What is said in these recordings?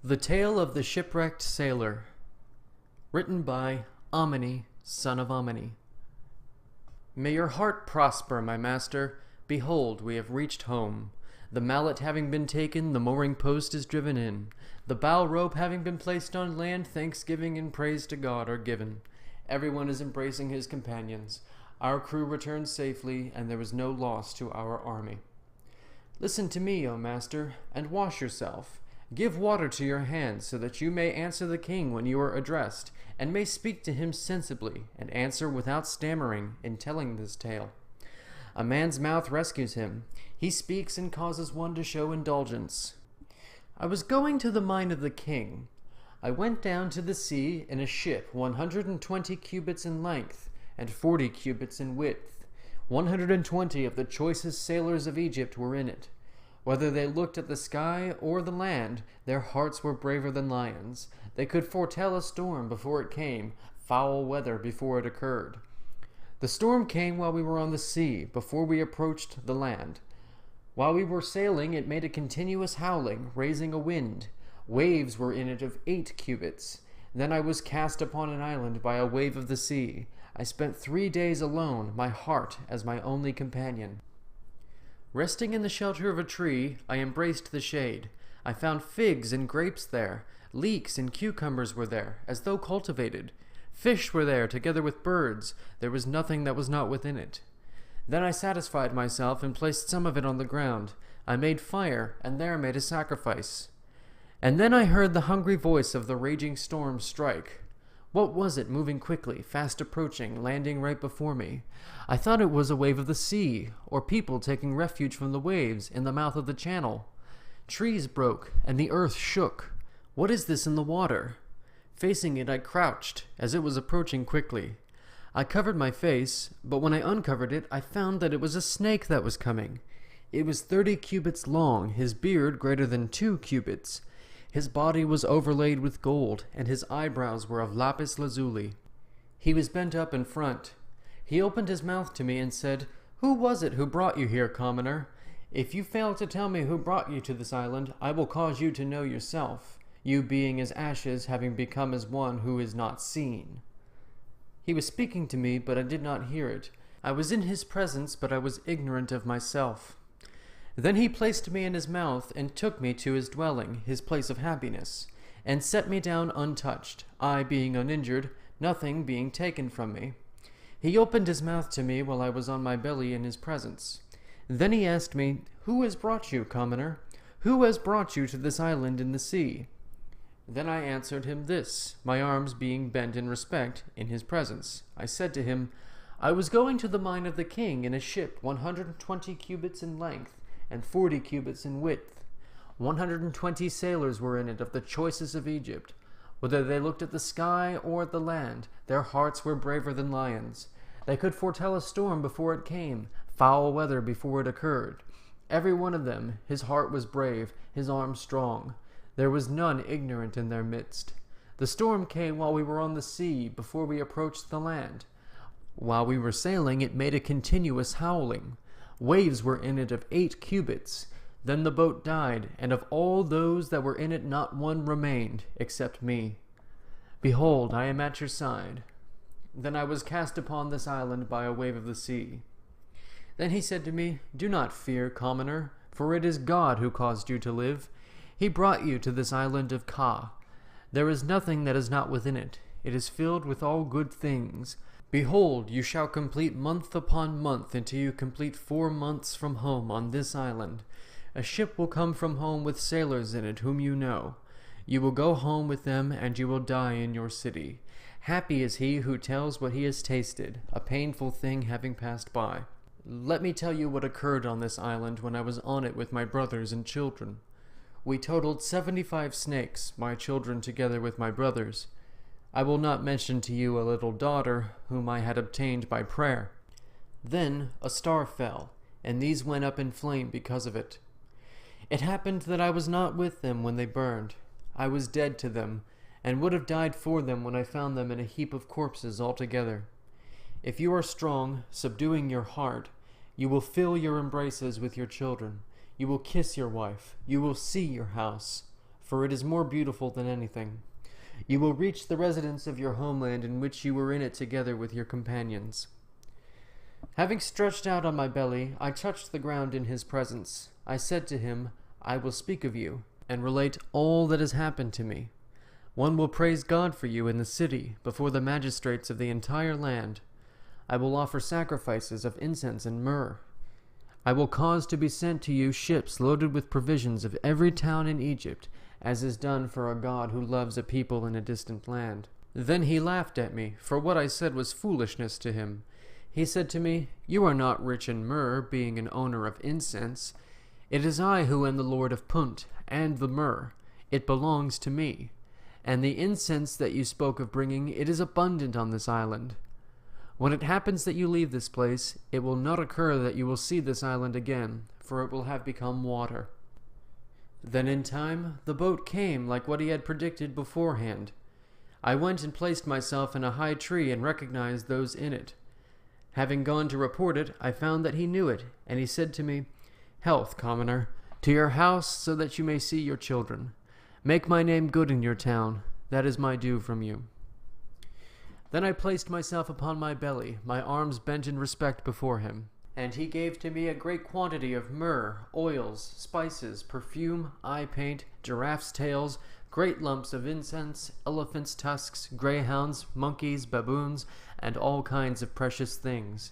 The Tale of the Shipwrecked Sailor. Written by Ameni, son of Ameni. May your heart prosper, my master. Behold, we have reached home. The mallet having been taken, the mooring post is driven in. The bow rope having been placed on land, thanksgiving and praise to God are given. Everyone is embracing his companions. Our crew returned safely, and there was no loss to our army. Listen to me, O master, and wash yourself. Give water to your hands, so that you may answer the king when you are addressed, and may speak to him sensibly, and answer without stammering in telling this tale. A man's mouth rescues him. He speaks and causes one to show indulgence. I was going to the mine of the king. I went down to the sea in a ship 120 cubits in length, and 40 cubits in width. 120 of the choicest sailors of Egypt were in it. Whether they looked at the sky or the land, their hearts were braver than lions. They could foretell a storm before it came, foul weather before it occurred. The storm came while we were on the sea, before we approached the land. While we were sailing, it made a continuous howling, raising a wind. Waves were in it of 8 cubits. Then I was cast upon an island by a wave of the sea. I spent 3 days alone, my heart as my only companion. Resting in the shelter of a tree, I embraced the shade. I found figs and grapes there. Leeks and cucumbers were there, as though cultivated. Fish were there, together with birds. There was nothing that was not within it. Then I satisfied myself and placed some of it on the ground. I made fire, and there made a sacrifice. And then I heard the hungry voice of the raging storm strike. What was it moving quickly, fast approaching, landing right before me? I thought it was a wave of the sea, or people taking refuge from the waves in the mouth of the channel. Trees broke, and the earth shook. What is this in the water? Facing it, I crouched, as it was approaching quickly. I covered my face, but when I uncovered it, I found that it was a snake that was coming. It was 30 cubits long, his beard greater than 2 cubits. His body was overlaid with gold, and his eyebrows were of lapis lazuli. He was bent up in front. He opened his mouth to me and said, "Who was it who brought you here, commoner? If you fail to tell me who brought you to this island, I will cause you to know yourself, you being as ashes, having become as one who is not seen." He was speaking to me, but I did not hear it. I was in his presence, but I was ignorant of myself. Then he placed me in his mouth and took me to his dwelling, his place of happiness, and set me down untouched, I being uninjured, nothing being taken from me. He opened his mouth to me while I was on my belly in his presence. Then he asked me, "Who has brought you, commoner? Who has brought you to this island in the sea?" Then I answered him this, my arms being bent in respect in his presence. I said to him, "I was going to the mine of the king in a ship 120 cubits in length, and 40 cubits in width. 120 sailors were in it of the choicest of Egypt. Whether they looked at the sky or at the land, their hearts were braver than lions. They could foretell a storm before it came, foul weather before it occurred. Every one of them, his heart was brave, his arm strong. There was none ignorant in their midst. The storm came while we were on the sea, before we approached the land. While we were sailing, it made a continuous howling. Waves were in it of 8 cubits. Then the boat died, and of all those that were in it not one remained, except me. Behold, I am at your side. Then I was cast upon this island by a wave of the sea. Then he said to me, "Do not fear, commoner, for it is God who caused you to live. He brought you to this island of Ka. There is nothing that is not within it. It is filled with all good things. Behold, you shall complete month upon month until you complete 4 months from home on this island. A ship will come from home with sailors in it whom you know. You will go home with them, and you will die in your city. Happy is he who tells what he has tasted, a painful thing having passed by. Let me tell you what occurred on this island when I was on it with my brothers and children. We totaled 75 snakes, my children together with my brothers. I will not mention to you a little daughter whom I had obtained by prayer. Then a star fell, and these went up in flame because of it. It happened that I was not with them when they burned. I was dead to them, and would have died for them when I found them in a heap of corpses altogether. If you are strong, subduing your heart, you will fill your embraces with your children. You will kiss your wife. You will see your house. for it is more beautiful than anything. You will reach the residence of your homeland in which you were in it together with your companions. Having stretched out on my belly, I touched the ground in his presence. I said to him, I will speak of you, and relate all that has happened to me. One will praise God for you in the city, before the magistrates of the entire land. I will offer sacrifices of incense and myrrh. I will cause to be sent to you ships loaded with provisions of every town in Egypt, as is done for a God who loves a people in a distant land. Then he laughed at me, for what I said was foolishness to him. He said to me, You are not rich in myrrh, being an owner of incense. It is I who am the Lord of Punt, and the myrrh. It belongs to me. And the incense that you spoke of bringing, it is abundant on this island. When it happens that you leave this place, it will not occur that you will see this island again, for it will have become water. Then in time, the boat came like what he had predicted beforehand. I went and placed myself in a high tree and recognized those in it. Having gone to report it, I found that he knew it, and he said to me, Health, commoner, to your house so that you may see your children. Make my name good in your town. That is my due from you. Then I placed myself upon my belly, my arms bent in respect before him. And he gave to me a great quantity of myrrh, oils, spices, perfume, eye paint, giraffes' tails, great lumps of incense, elephants' tusks, greyhounds, monkeys, baboons, and all kinds of precious things.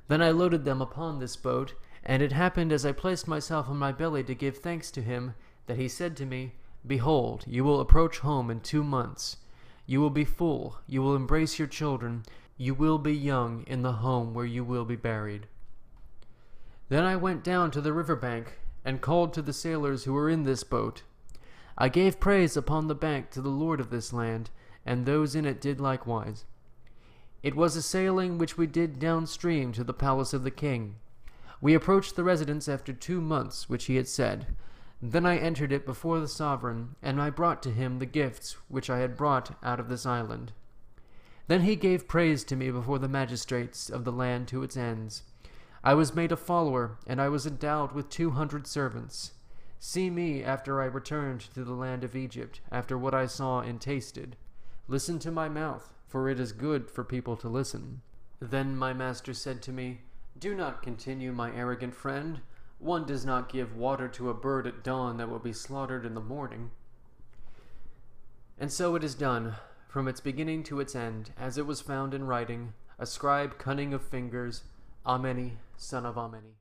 Then I loaded them upon this boat, and it happened as I placed myself on my belly to give thanks to him, that he said to me, Behold, you will approach home in 2 months. You will be full, you will embrace your children, you will be young in the home where you will be buried. Then I went down to the river bank, and called to the sailors who were in this boat. I gave praise upon the bank to the Lord of this land, and those in it did likewise. It was a sailing which we did downstream to the palace of the king. We approached the residence after 2 months, which he had said. Then I entered it before the sovereign, and I brought to him the gifts which I had brought out of this island. Then he gave praise to me before the magistrates of the land to its ends. I was made a follower, and I was endowed with 200 servants. See me after I returned to the land of Egypt, after what I saw and tasted. Listen to my mouth, for it is good for people to listen. Then my master said to me, Do not continue, my arrogant friend. One does not give water to a bird at dawn that will be slaughtered in the morning. And so it is done, from its beginning to its end, as it was found in writing, a scribe cunning of fingers, Ameni, son of Ameni.